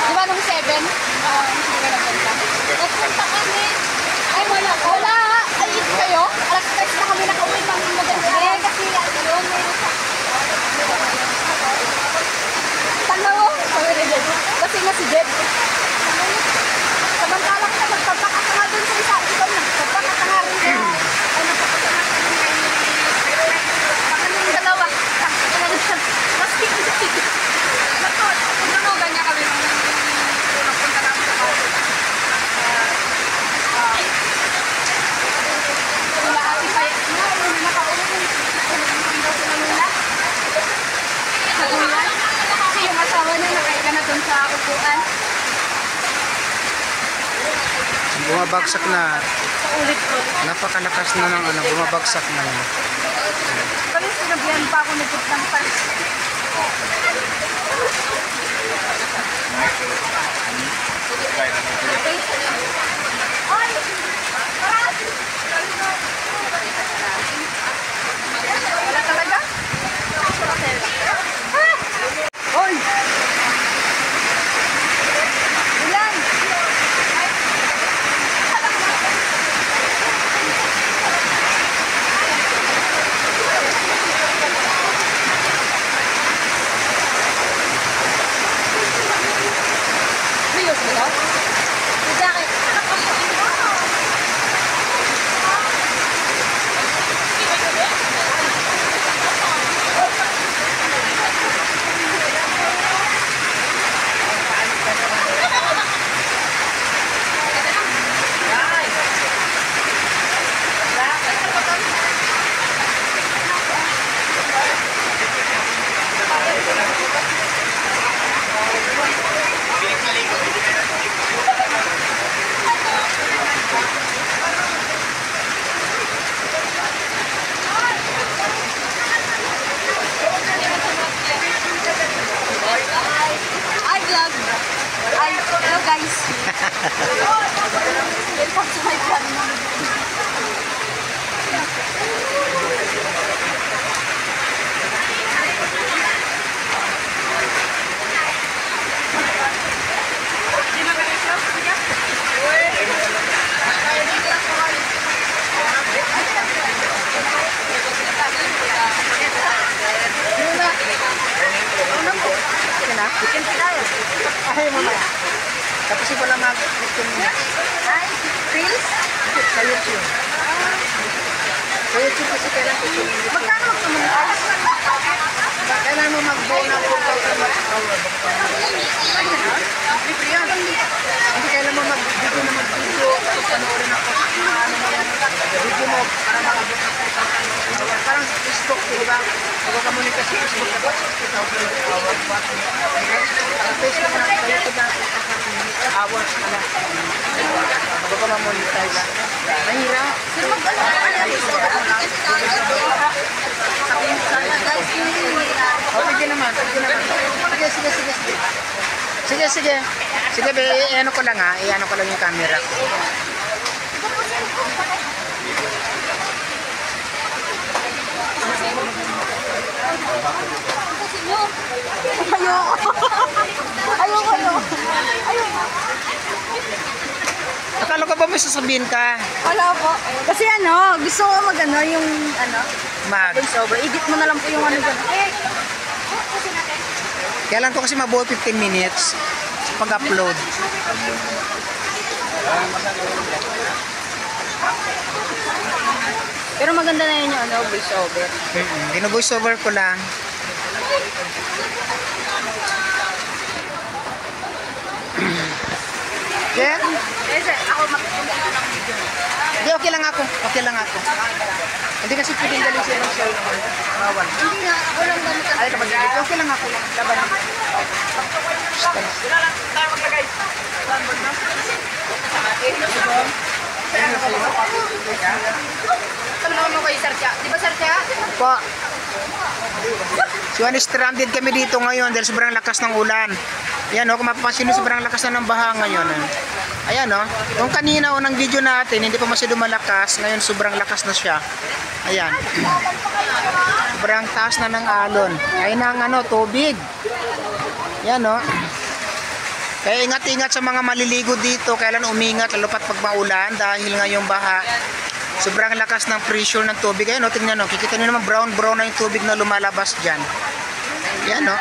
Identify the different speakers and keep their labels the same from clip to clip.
Speaker 1: Di ba nung 7? Hindi ka nagpunta. Nagpunta kami. Ay, wala. Wala. Ay, kayo? Alas 3 na kami nakauwi ng maganda. Kasi yun. Tanaw. Kasi nga si Jed. Samantalang ka nagpapaka ka nga dun sa isa. Ikaw nagpapaka ka nga rin. Ay, nagpapaka ka nga dalawa. Mas kikisig. Ano ganyan kami nung nagpunta namin sa bahay. Wala ati kaya na. Hindi nakauwi. Hindi daw sila muna. Kasi yung asawa niya nakaika na dun sa upuan.
Speaker 2: Bumabagsak na.
Speaker 1: Ulit-ulit.
Speaker 2: Napakalakas na ng ano, bumabagsak na yun.
Speaker 1: Kaya sinabihan pa ako nagput ng pants. Wala talaga? Oy! Ilan? Serious ba ito? Bakit? I vlog. Hello guys. Welcome to my channel.
Speaker 2: Ay, mamaya. Tapos yung pala mag-15 minutes.
Speaker 1: Ay, Reels?
Speaker 2: Sa YouTube. Sa YouTube kasi kailan 15 minutes.
Speaker 1: Magkano magsumunod?
Speaker 2: Kailan mo mag-buo na 4,000 watts hour. Libre yan. Hindi kailan mo mag-video na mag-video. Tapos panoorin ako. Ano mo yan. Video mo para makabot ng 4,000 hour. Parang Facebook, di ba? Huwag ka muna kasi Facebook dapat 60,000 hours watts. Ang Facebook na sa YouTube na 4,000 hours na lang. Huwag ka ma-monetize. Mahirap.
Speaker 1: Sino mag-ano?
Speaker 2: Pwede naman, pwede naman. Sige. Sige, be, i-ano ko lang ha. I-ano ko lang yung camera ko.
Speaker 1: Ayoko.
Speaker 2: Akala ko ba may sasabihin ka?
Speaker 1: Wala po. Kasi gusto ko mag-ano yung voiceover. Edit mo na lang po yung ano dyan.
Speaker 2: Kailan ko kasi mabuo 15 minutes pag-upload.
Speaker 1: Pero maganda na yun yung voiceover.
Speaker 2: Gino-voiceover ko lang. Yeah?
Speaker 1: Ako magpupunta na ng video.
Speaker 2: Hindi, okay lang ako. Hindi kasi pwedeng galing siya ng cellphone. Bawal.
Speaker 1: Hindi na, ako lang ganito.
Speaker 2: Ay, kapag okay lang ako. Laban.
Speaker 1: Tanong mo kay Sartia. Di ba Sartia?
Speaker 2: Po. So, stranded kami dito ngayon dahil sobrang lakas ng ulan. Ayan o, kung mapapansin nyo, sobrang lakas na ng baha ngayon. Ayan o, kung kanina unang video natin, hindi pa masyado malakas. Ngayon, sobrang lakas na siya. Ayan. Sobrang taas na ng alon. Ayun ang tubig. Ayan o. Kaya ingat-ingat sa mga maliligo dito, kailan umingat, lalo pat pag maulan dahil ngayong baha. Sobrang lakas ng pressure ng tubig. Ayun, no, tingnan, no, kikita nyo naman brown na yung tubig na lumalabas dyan. Yan, no.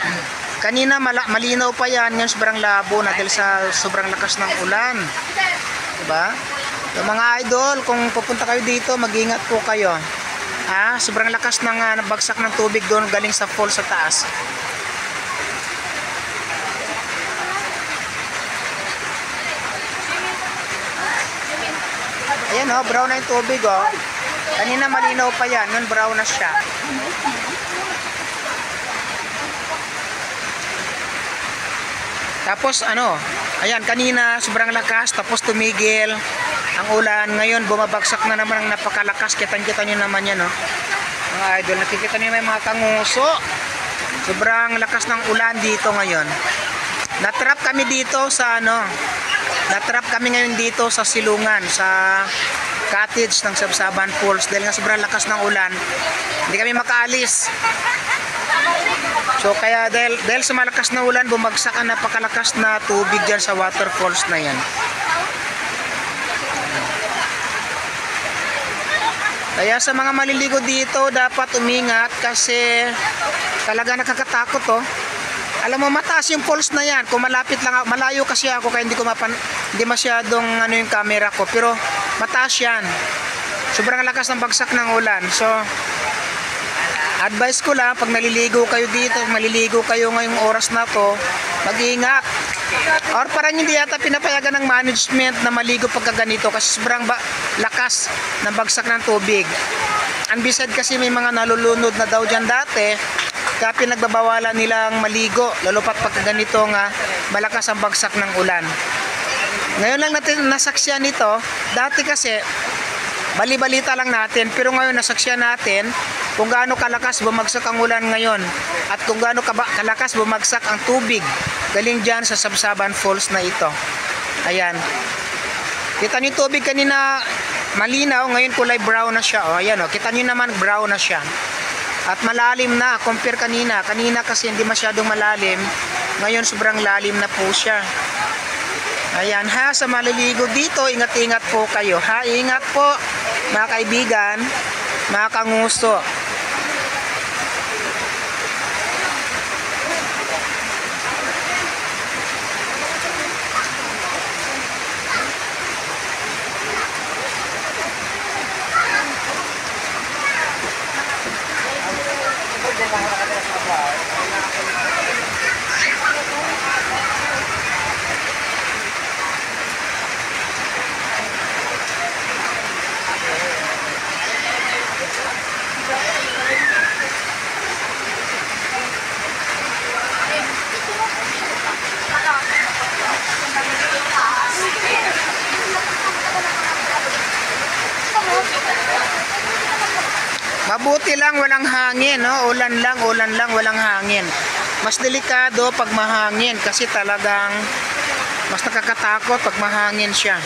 Speaker 2: Kanina malinaw pa yan, ngayon sobrang labo na dahil sa sobrang lakas ng ulan. Diba? So, mga idol, kung pupunta kayo dito, mag-ingat po kayo. Ha? Sobrang lakas ng nabagsak ng tubig doon galing sa falls sa taas. Ayan, oh, brown na yung tubig, oh. Kanina malinaw pa yan, ngayon brown na siya. Tapos ayan, kanina sobrang lakas, tapos tumigil ang ulan. Ngayon bumabagsak na naman ang napakalakas. Kita-kita nyo naman yan, no? Mga idol, nakikita nyo may mga kanguso. Sobrang lakas ng ulan dito ngayon. Natrap kami dito sa natrap kami ngayon dito sa silungan, sa cottage ng Sabsaban Falls. Dahil nga sobrang lakas ng ulan, hindi kami makaalis. So kaya dahil sa malakas na ulan, bumagsak ang napakalakas na tubig dyan sa waterfalls na yan. Kaya sa mga maliligo dito, dapat umingat kasi talaga nakakatakot, oh. Alam mo, mataas yung falls na yan. Kung malapit lang, malayo kasi ako kaya hindi masyadong yung camera ko, pero mataas yan. Sobrang lakas ng bagsak ng ulan. So advice ko lang, pag naliligo kayo dito, maliligo kayo ngayong oras na to, mag-iingat. Or parang hindi yata pinapayagan ng management na maligo pagka ganito kasi sobrang lakas ng bagsak ng tubig. Unbeside kasi may mga nalulunod na daw dyan dati, kaya pinagbabawalan nilang maligo, lalo pat pagka ganito nga, malakas ang bagsak ng ulan. Ngayon lang natin nasaksiyan nito, dati kasi, bali-balita lang natin, pero ngayon nasaksiyan natin kung gaano kalakas bumagsak ang ulan ngayon at kung gaano kalakas bumagsak ang tubig galing dyan sa Sabsaban Falls na ito. Ayan. Kita niyo tubig kanina malinaw, ngayon kulay brown na siya. O, ayan, o. Kita niyo naman brown na siya. At malalim na compare kanina. Kanina kasi hindi masyadong malalim. Ngayon sobrang lalim na po siya. Ayan, ha, sa maliligo dito, ingat-ingat po kayo. Ha, ingat po mga kaibigan, mga kanguso. Mabuti lang walang hangin, no? Ulan lang, walang hangin. Mas delikado pag mahangin kasi talagang mas nakakatakot pag mahangin siya.